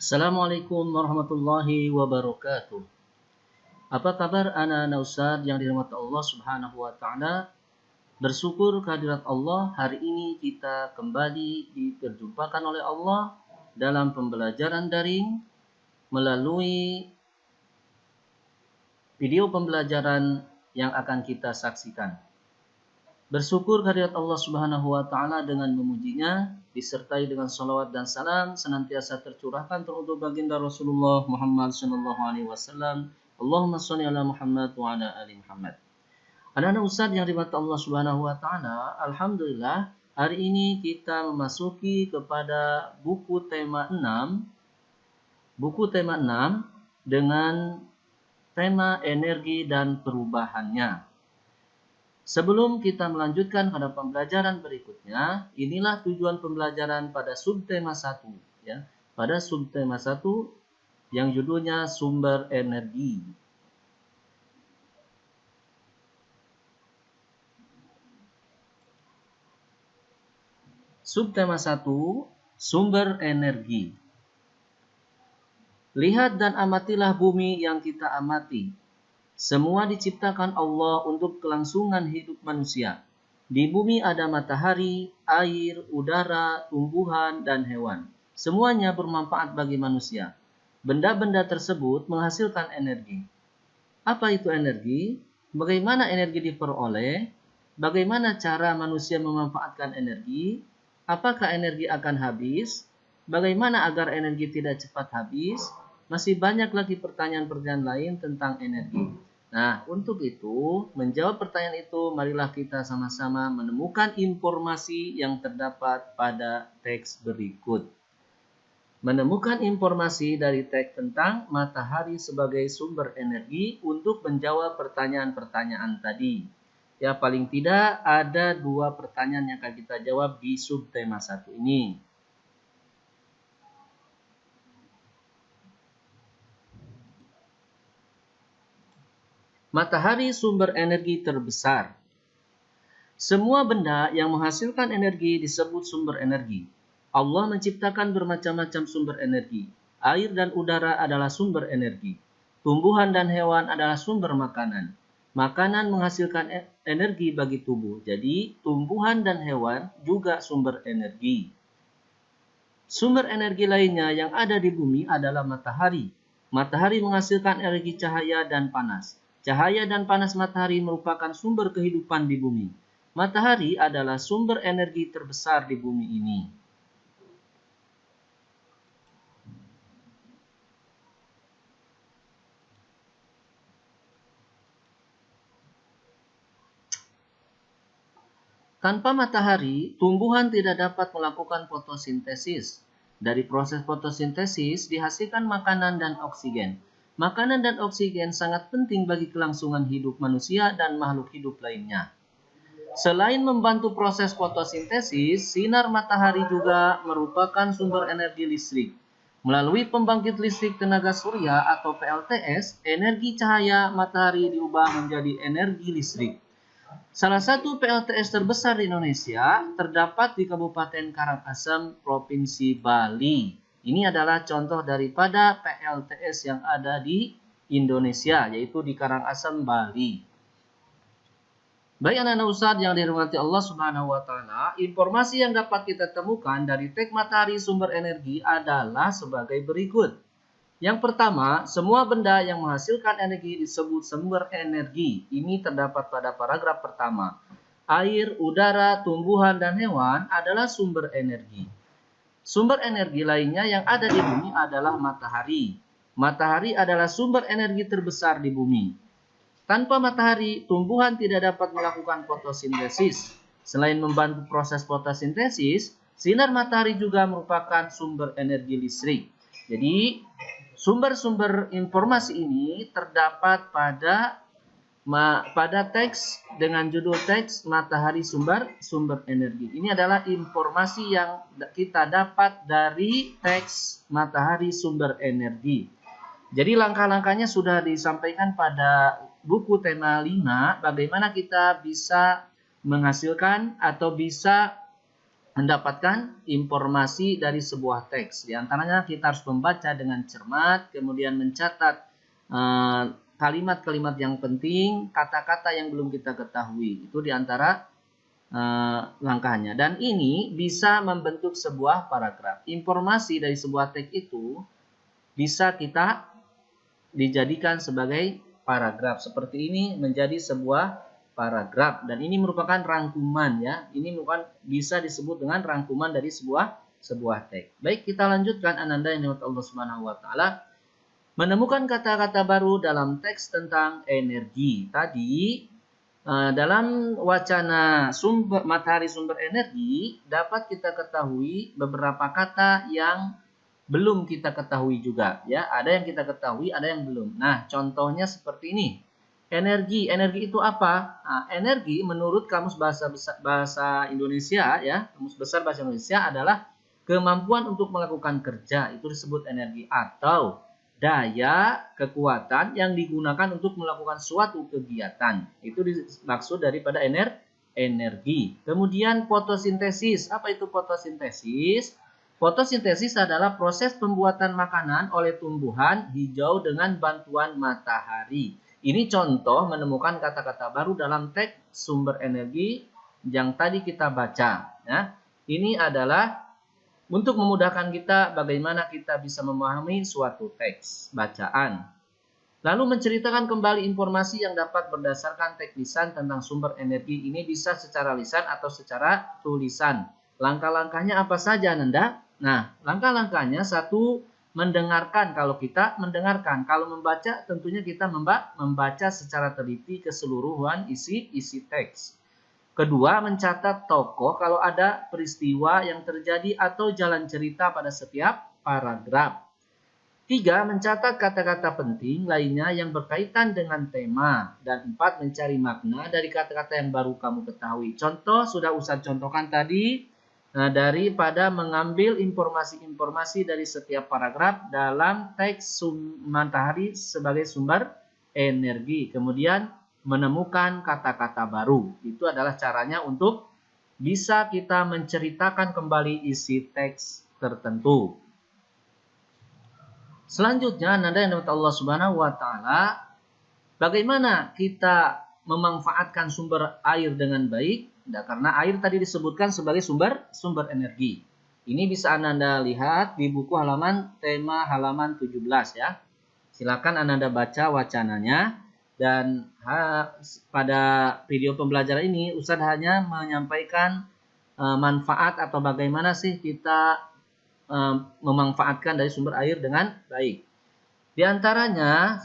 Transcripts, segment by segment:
Assalamualaikum warahmatullahi wabarakatuh. Apa kabar anak-anak Ustaz yang dirahmati Allah Subhanahu wa taala? Bersyukur kehadirat Allah, hari ini kita kembali diperjumpakan oleh Allah dalam pembelajaran daring melalui video pembelajaran yang akan kita saksikan. Bersyukur kehadirat Allah Subhanahu wa taala dengan memujinya, disertai dengan salawat dan salam senantiasa tercurahkan teruntuk baginda Rasulullah Muhammad sallallahu alaihi wasallam. Allahumma shalli ala Muhammad wa ala ali Muhammad. Anak-anak Ustaz yang dirahmati Allah Subhanahu wa taala, alhamdulillah hari ini kita memasuki kepada buku tema 6. Buku tema 6 dengan tema energi dan perubahannya. Sebelum kita melanjutkan pada pembelajaran berikutnya, inilah tujuan pembelajaran pada subtema 1 ya. Pada subtema 1 yang judulnya sumber energi. Subtema 1, sumber energi. Lihat dan amatilah bumi yang kita amati. Semua diciptakan Allah untuk kelangsungan hidup manusia. Di bumi ada matahari, air, udara, tumbuhan, dan hewan. Semuanya bermanfaat bagi manusia. Benda-benda tersebut menghasilkan energi. Apa itu energi? Bagaimana energi diperoleh? Bagaimana cara manusia memanfaatkan energi? Apakah energi akan habis? Bagaimana agar energi tidak cepat habis? Masih banyak lagi pertanyaan-pertanyaan lain tentang energi. Nah, untuk itu, menjawab pertanyaan itu, marilah kita sama-sama menemukan informasi yang terdapat pada teks berikut. Menemukan informasi dari teks tentang matahari sebagai sumber energi untuk menjawab pertanyaan-pertanyaan tadi. Ya, paling tidak ada 2 pertanyaan yang akan kita jawab di subtema 1 ini. Matahari sumber energi terbesar. Semua benda yang menghasilkan energi disebut sumber energi. Allah menciptakan bermacam-macam sumber energi. Air dan udara adalah sumber energi. Tumbuhan dan hewan adalah sumber makanan. Makanan menghasilkan energi bagi tubuh. Jadi, tumbuhan dan hewan juga sumber energi. Sumber energi lainnya yang ada di bumi adalah matahari. Matahari menghasilkan energi cahaya dan panas. Cahaya dan panas matahari merupakan sumber kehidupan di bumi. Matahari adalah sumber energi terbesar di bumi ini. Tanpa matahari, tumbuhan tidak dapat melakukan fotosintesis. Dari proses fotosintesis dihasilkan makanan dan oksigen. Makanan dan oksigen sangat penting bagi kelangsungan hidup manusia dan makhluk hidup lainnya. Selain membantu proses fotosintesis, sinar matahari juga merupakan sumber energi listrik. Melalui pembangkit listrik tenaga surya atau PLTS, energi cahaya matahari diubah menjadi energi listrik. Salah satu PLTS terbesar di Indonesia terdapat di Kabupaten Karangasem, Provinsi Bali. Ini adalah contoh daripada PLTS yang ada di Indonesia, yaitu di Karangasem, Bali. Baik anak-anak Ustaz yang dirahmati Allah Subhanahu wa taala, informasi yang dapat kita temukan dari teks matahari sumber energi adalah sebagai berikut. Yang pertama, semua benda yang menghasilkan energi disebut sumber energi. Ini terdapat pada paragraf pertama. Air, udara, tumbuhan, dan hewan adalah sumber energi. Sumber energi lainnya yang ada di bumi adalah matahari. Matahari adalah sumber energi terbesar di bumi. Tanpa matahari, tumbuhan tidak dapat melakukan fotosintesis. Selain membantu proses fotosintesis, sinar matahari juga merupakan sumber energi listrik. Jadi, sumber-sumber informasi ini terdapat pada teks dengan judul teks matahari sumber energi. Ini adalah informasi yang kita dapat dari teks matahari sumber energi. Jadi langkah-langkahnya sudah disampaikan pada buku tema 5, bagaimana kita bisa menghasilkan atau bisa mendapatkan informasi dari sebuah teks. Di antaranya kita harus membaca dengan cermat, kemudian mencatat kalimat-kalimat yang penting, kata-kata yang belum kita ketahui. Itu di antara langkahnya. Dan ini bisa membentuk sebuah paragraf. Informasi dari sebuah teks itu bisa kita dijadikan sebagai paragraf. Seperti ini menjadi sebuah paragraf, dan ini merupakan rangkuman ya. Ini bisa disebut dengan rangkuman dari sebuah teks. Baik, kita lanjutkan ananda yang dimurkai Allah Subhanahu wa taala. Menemukan kata-kata baru dalam teks tentang energi. Tadi dalam wacana matahari sumber energi dapat kita ketahui beberapa kata yang belum kita ketahui juga ya. Ada yang kita ketahui, ada yang belum. Nah, contohnya seperti ini. Energi itu apa? Nah, energi menurut Kamus Bahasa Indonesia ya, Kamus Besar Bahasa Indonesia adalah kemampuan untuk melakukan kerja, itu disebut energi, atau daya kekuatan yang digunakan untuk melakukan suatu kegiatan. Itu dimaksud daripada energi. Kemudian fotosintesis. Apa itu fotosintesis? Fotosintesis adalah proses pembuatan makanan oleh tumbuhan hijau dengan bantuan matahari. Ini contoh menemukan kata-kata baru dalam teks sumber energi yang tadi kita baca. Ya. Ini adalah untuk memudahkan kita bagaimana kita bisa memahami suatu teks bacaan. Lalu menceritakan kembali informasi yang dapat berdasarkan teks lisan tentang sumber energi. Ini bisa secara lisan atau secara tulisan. Langkah-langkahnya apa saja, Nanda? Nah, langkah-langkahnya satu, mendengarkan. Kalau kita mendengarkan, kalau membaca tentunya kita membaca secara teliti keseluruhan isi teks. Kedua, mencatat tokoh kalau ada peristiwa yang terjadi atau jalan cerita pada setiap paragraf. Tiga, mencatat kata-kata penting lainnya yang berkaitan dengan tema. Dan empat, mencari makna dari kata-kata yang baru kamu ketahui. Contoh sudah Ustadz contohkan tadi. Nah, daripada mengambil informasi-informasi dari setiap paragraf dalam teks matahari sebagai sumber energi. Kemudian menemukan kata-kata baru. Itu adalah caranya untuk bisa kita menceritakan kembali isi teks tertentu. Selanjutnya, nada yang dimurkai Allah Subhanahu wa taala, bagaimana kita memanfaatkan sumber air dengan baik? Nah, karena air tadi disebutkan sebagai sumber energi. Ini bisa Anda lihat di buku tema halaman 17 ya. Silakan Anda baca wacananya, dan pada video pembelajaran ini Ustadz hanya menyampaikan manfaat atau bagaimana sih kita memanfaatkan dari sumber air dengan baik. Di antaranya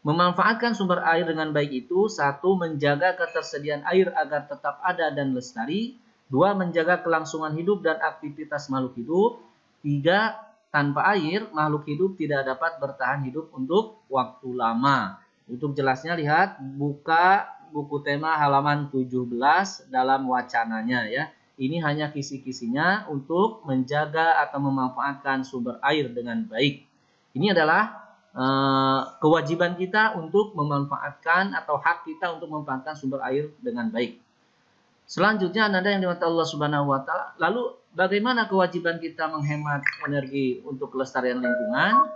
memanfaatkan sumber air dengan baik itu, satu, menjaga ketersediaan air agar tetap ada dan lestari. Dua, menjaga kelangsungan hidup dan aktivitas makhluk hidup. Tiga, tanpa air, makhluk hidup tidak dapat bertahan hidup untuk waktu lama. Untuk jelasnya lihat, buka buku tema halaman 17 dalam wacananya ya. Ini hanya kisi-kisinya untuk menjaga atau memanfaatkan sumber air dengan baik. Ini adalah kewajiban kita untuk memanfaatkan atau hak kita untuk memanfaatkan sumber air dengan baik. Selanjutnya nada yang dimurkai Allah Subhanahu wa taala. Lalu bagaimana kewajiban kita menghemat energi untuk kelestarian lingkungan?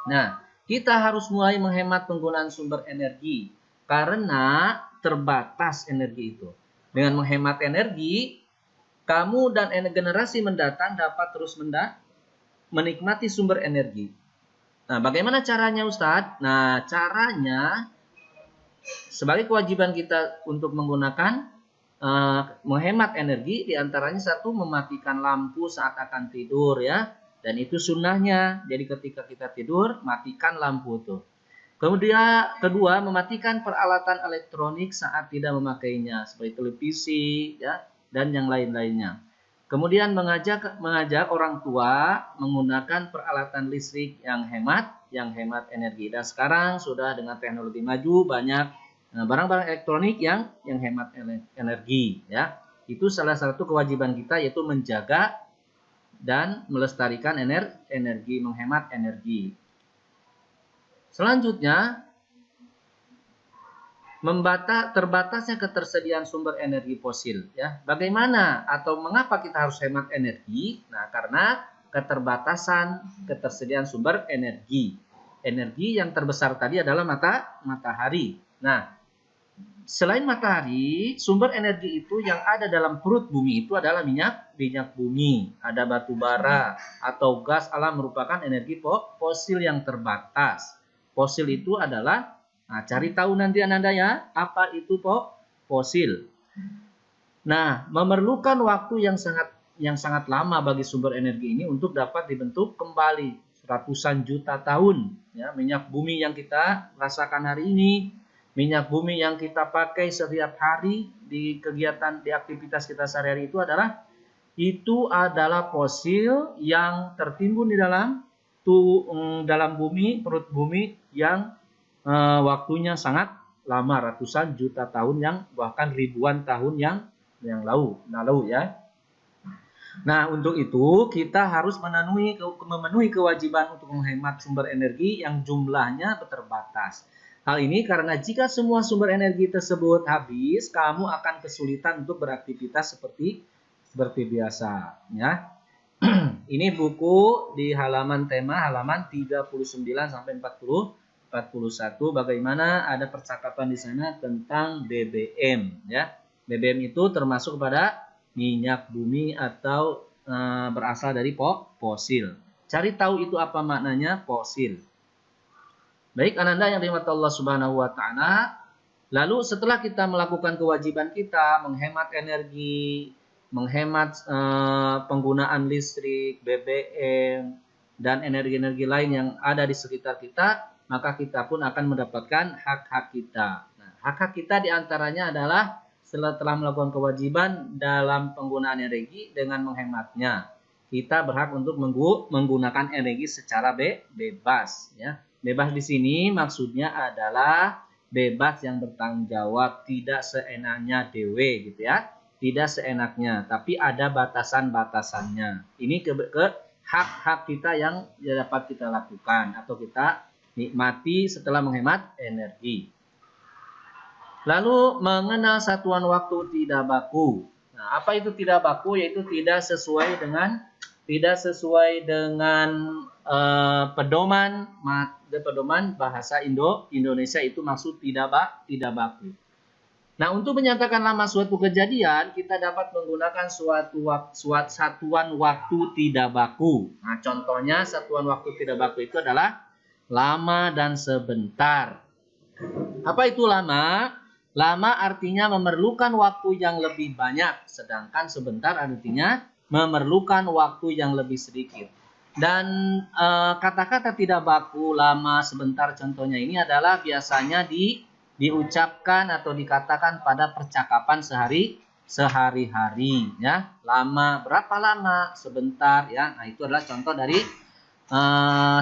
Nah, kita harus mulai menghemat penggunaan sumber energi karena terbatas energi itu. Dengan menghemat energi, kamu dan generasi mendatang dapat terus menikmati sumber energi. Nah, bagaimana caranya Ustadz? Nah, caranya sebagai kewajiban kita untuk menggunakan menghemat energi, diantaranya satu, mematikan lampu saat akan tidur ya, dan itu sunnahnya. Jadi ketika kita tidur, matikan lampu itu. Kemudian kedua, mematikan peralatan elektronik saat tidak memakainya, seperti televisi ya, dan yang lain-lainnya. Kemudian mengajak orang tua menggunakan peralatan listrik yang hemat energi. Dan sekarang sudah dengan teknologi maju, banyak barang-barang elektronik yang hemat energi ya. Itu salah satu kewajiban kita, yaitu menjaga dan melestarikan energi, menghemat energi. Selanjutnya, terbatasnya ketersediaan sumber energi fosil, ya. Bagaimana atau mengapa kita harus hemat energi? Nah, karena keterbatasan ketersediaan sumber energi. Energi yang terbesar tadi adalah matahari. Nah, selain matahari, sumber energi itu yang ada dalam perut bumi itu adalah minyak bumi, ada batu bara atau gas alam merupakan energi fosil yang terbatas. Fosil itu adalah, nah, cari tahu nanti Ananda ya, apa itu fosil. Nah, memerlukan waktu yang sangat lama bagi sumber energi ini untuk dapat dibentuk kembali, ratusan juta tahun. Ya, minyak bumi yang kita rasakan hari ini, minyak bumi yang kita pakai setiap hari di kegiatan, di aktivitas kita sehari-hari itu adalah fosil yang tertimbun di dalam bumi, perut bumi yang waktunya sangat lama, ratusan juta tahun, bahkan ribuan tahun yang lalu ya. Nah, untuk itu kita harus memenuhi kewajiban untuk menghemat sumber energi yang jumlahnya terbatas. Hal ini karena jika semua sumber energi tersebut habis, kamu akan kesulitan untuk beraktivitas seperti biasa ya. Ini buku di halaman 39 sampai 41, bagaimana ada percakapan di sana tentang BBM ya. BBM itu termasuk pada minyak bumi atau berasal dari fosil. Cari tahu itu apa maknanya fosil. Baik Ananda yang dirahmati Allah Subhanahu wa taala, lalu setelah kita melakukan kewajiban kita menghemat energi, menghemat penggunaan listrik, BBM dan energi-energi lain yang ada di sekitar kita, maka kita pun akan mendapatkan hak-hak kita. Nah, hak-hak kita diantaranya adalah setelah melakukan kewajiban dalam penggunaan energi dengan menghematnya. Kita berhak untuk menggunakan energi secara bebas. Ya. Bebas di sini maksudnya adalah bebas yang bertanggung jawab, tidak seenaknya dewe gitu ya. Tidak seenaknya, tapi ada batasan-batasannya. Ini ke hak-hak kita yang dapat kita lakukan atau kita nikmati setelah menghemat energi. Lalu mengenal satuan waktu tidak baku. Nah, apa itu tidak baku? Yaitu tidak sesuai dengan pedoman bahasa Indonesia, itu maksud tidak baku. Nah, untuk menyatakan lama suatu kejadian, kita dapat menggunakan satuan waktu tidak baku. Nah, contohnya satuan waktu tidak baku itu adalah lama dan sebentar. Apa itu lama? Lama artinya memerlukan waktu yang lebih banyak, sedangkan sebentar artinya memerlukan waktu yang lebih sedikit. Dan kata-kata tidak baku, lama, sebentar contohnya ini adalah biasanya diucapkan atau dikatakan pada percakapan sehari-hari ya. Lama, berapa lama, sebentar ya. Nah, itu adalah contoh dari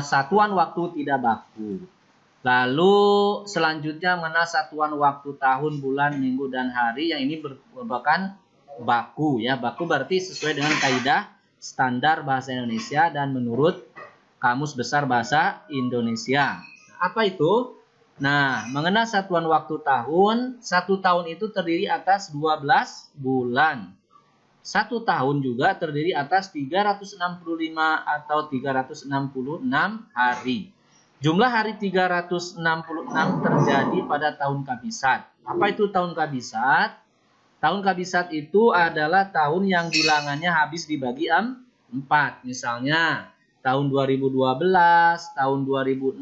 satuan waktu tidak baku. Lalu selanjutnya mengenal satuan waktu tahun, bulan, minggu, dan hari, yang ini merupakan baku ya. Baku berarti sesuai dengan kaidah standar bahasa Indonesia dan menurut Kamus Besar Bahasa Indonesia. Apa itu? Nah, mengenal satuan waktu tahun, 1 tahun itu terdiri atas 12 bulan. 1 tahun juga terdiri atas 365 atau 366 hari. Jumlah hari 366 terjadi pada tahun kabisat. Apa itu tahun kabisat? Tahun kabisat itu adalah tahun yang bilangannya habis dibagi 4. Misalnya tahun 2012, tahun 2016,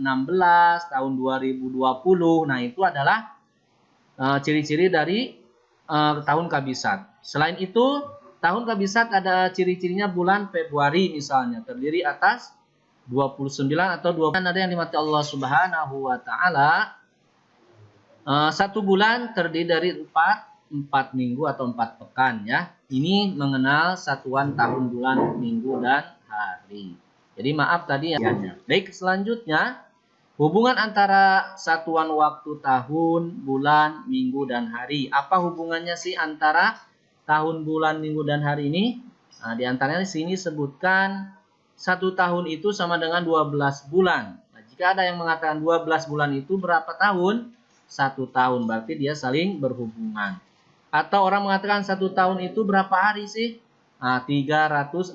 tahun 2020. Nah, itu adalah ciri-ciri dari tahun kabisat. Selain itu, tahun kabisat ada ciri-cirinya bulan Februari misalnya, terdiri atas 29 atau 20. Ada yang dimati Allah Subhanahu wa taala. 1 bulan terdiri dari 4 minggu atau 4 pekan ya. Ini mengenal satuan tahun, bulan, minggu, dan hari. Jadi maaf tadi ya. Baik, selanjutnya hubungan antara satuan waktu tahun, bulan, minggu, dan hari. Apa hubungannya sih antara tahun, bulan, minggu, dan hari ini? Nah, di antaranya di sini sebutkan 1 tahun itu sama dengan 12 bulan. Nah, jika ada yang mengatakan 12 bulan itu berapa tahun? 1 tahun. Berarti dia saling berhubungan. Atau orang mengatakan 1 tahun itu berapa hari sih? Nah, 365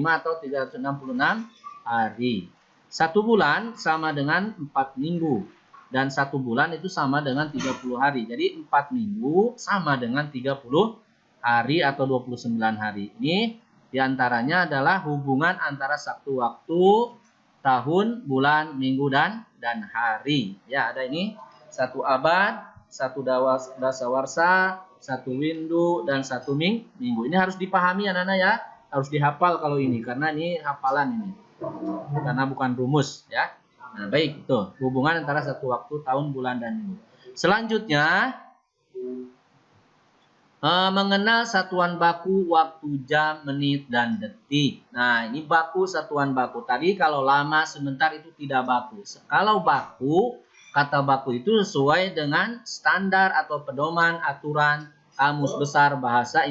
atau 366 hari. 1 bulan sama dengan 4 minggu. Dan 1 bulan itu sama dengan 30 hari. Jadi 4 minggu sama dengan 30 hari atau 29 hari. Ini diantaranya adalah hubungan antara satu waktu, tahun, bulan, minggu, dan hari. Ya, ada ini 1 abad, 1 dasawarsa, 1 windu, dan 1 minggu. Ini harus dipahami anak-anak ya. Harus dihafal kalau ini. Karena ini hafalan ini. Karena bukan rumus ya. Nah, baik itu. Hubungan antara satu waktu, tahun, bulan, dan minggu. Selanjutnya, mengenal satuan baku, waktu, jam, menit, dan detik. Nah, ini baku, satuan baku. Tadi kalau lama sebentar itu tidak baku. Kalau baku, kata baku itu sesuai dengan standar atau pedoman aturan Kamus Besar Bahasa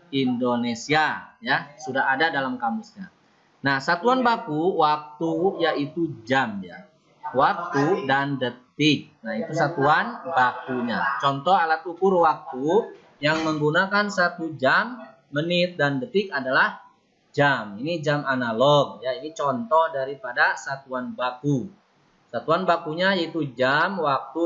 Indonesia. Ya, sudah ada dalam kamusnya. Nah, satuan baku, waktu yaitu jam ya. Waktu dan detik. Nah, itu satuan bakunya. Contoh alat ukur waktu yang menggunakan 1 jam, menit, dan detik adalah jam. Ini jam analog ya. Ini contoh daripada satuan baku. Satuan bakunya yaitu jam, waktu,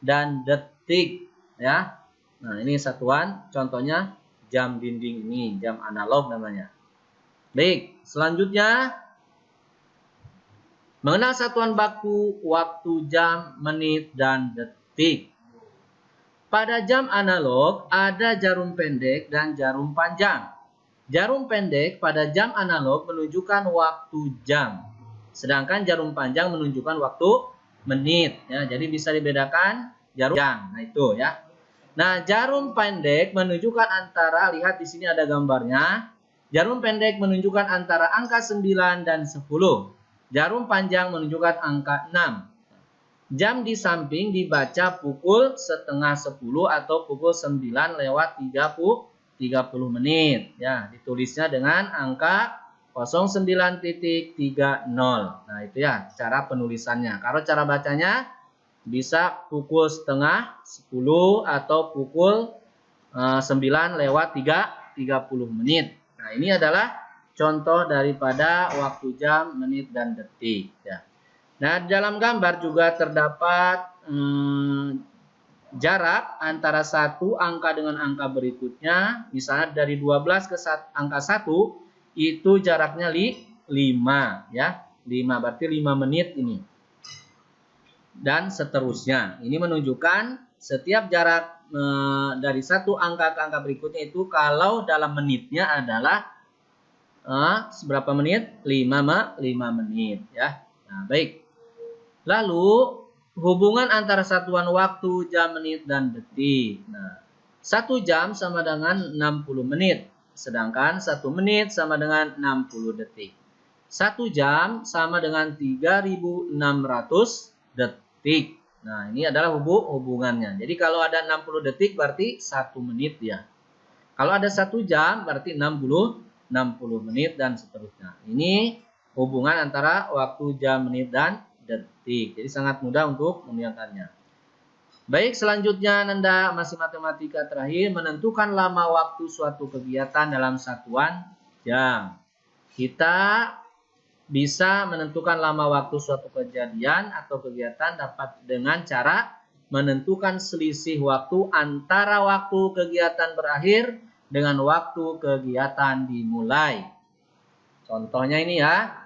dan detik ya. Nah, ini satuan contohnya jam dinding ini, jam analog namanya. Baik, selanjutnya mengenal satuan baku, waktu, jam, menit, dan detik. Pada jam analog ada jarum pendek dan jarum panjang. Jarum pendek pada jam analog menunjukkan waktu jam, sedangkan jarum panjang menunjukkan waktu menit. Ya, jadi bisa dibedakan jarum jam. Nah itu ya. Nah, jarum pendek menunjukkan antara, lihat di sini ada gambarnya. Jarum pendek menunjukkan antara angka 9 dan 10. Jarum panjang menunjukkan angka 6. Jam di samping dibaca pukul setengah 10 atau pukul 9 lewat 30 menit. Ya, ditulisnya dengan angka 09.30. Nah, itu ya cara penulisannya. Kalau cara bacanya bisa pukul setengah 10 atau pukul 9 lewat 30 menit. Nah, ini adalah contoh daripada waktu, jam, menit, dan detik. Ya. Nah, dalam gambar juga terdapat jarak antara satu angka dengan angka berikutnya. Misalnya dari 12 ke angka 1, itu jaraknya 5. Ya. 5 berarti 5 menit ini. Dan seterusnya. Ini menunjukkan setiap jarak dari satu angka ke angka berikutnya itu kalau dalam menitnya adalah seberapa menit? 5 menit ya. Nah, baik. Lalu hubungan antara satuan waktu, jam, menit, dan detik. Nah, 1 jam sama dengan 60 menit, sedangkan 1 menit sama dengan 60 detik. 1 jam sama dengan 3.600 detik. Nah, ini adalah hubungannya. Jadi kalau ada 60 detik berarti 1 menit ya. Kalau ada 1 jam berarti 60 menit dan seterusnya. Ini hubungan antara waktu, jam, menit, dan detik. Jadi sangat mudah untuk membayangkannya. Baik, selanjutnya Nanda masih matematika terakhir, menentukan lama waktu suatu kegiatan dalam satuan jam. Kita bisa menentukan lama waktu suatu kejadian atau kegiatan dapat dengan cara menentukan selisih waktu antara waktu kegiatan berakhir dengan waktu kegiatan dimulai. Contohnya ini ya.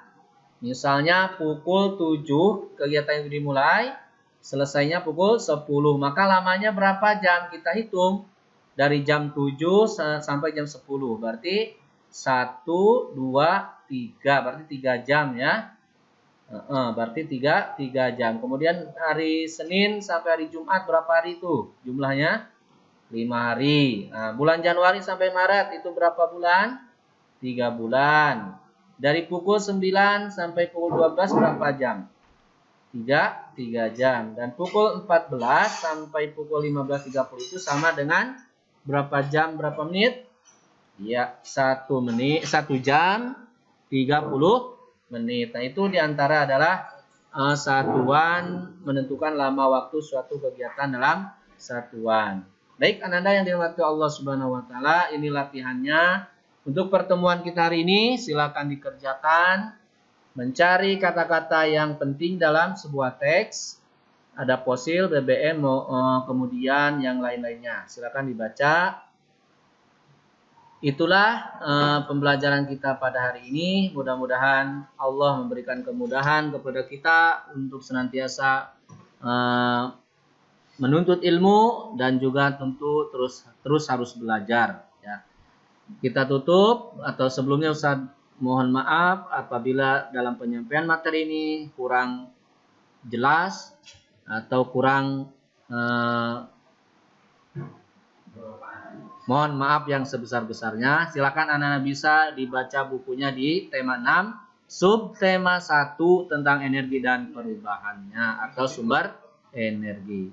Misalnya pukul 7 kegiatan itu dimulai, selesainya pukul 10. Maka lamanya berapa jam? Kita hitung dari jam 7 sampai jam 10. Berarti 1, 2, 3. Berarti 3 jam ya. Berarti 3 jam. Kemudian hari Senin sampai hari Jumat berapa hari itu? Jumlahnya 5 hari. Nah, bulan Januari sampai Maret itu berapa bulan? 3 bulan. Dari pukul 9 sampai pukul 12 berapa jam? 3 jam. Dan pukul 14 sampai pukul 15.30 itu sama dengan berapa jam, berapa menit? Ya, 1 jam 30 menit. Nah, itu diantara adalah satuan, menentukan lama waktu suatu kegiatan dalam satuan. Baik, ananda yang dirahmati Allah Subhanahu wa taala, ini latihannya. Untuk pertemuan kita hari ini silakan dikerjakan mencari kata-kata yang penting dalam sebuah teks. Ada fosil, BBM, kemudian yang lain-lainnya. Silakan dibaca. Itulah pembelajaran kita pada hari ini. Mudah-mudahan Allah memberikan kemudahan kepada kita untuk senantiasa menuntut ilmu dan juga tentu terus harus belajar. Ya. Kita tutup atau sebelumnya Ustaz mohon maaf apabila dalam penyampaian materi ini kurang jelas atau kurang mohon maaf yang sebesar-besarnya. Silakan anak-anak bisa dibaca bukunya di tema 6, subtema 1 tentang energi dan perubahannya atau sumber energi.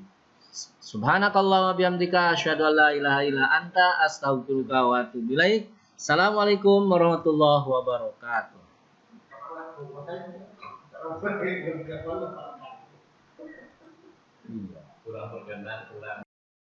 Subhanakallah wa bihamdika asyhadu an la ilaha illa anta astaghfiruka wa atubu ilaik. Assalamualaikum warahmatullahi wabarakatuh. Kurang berkenan, kurang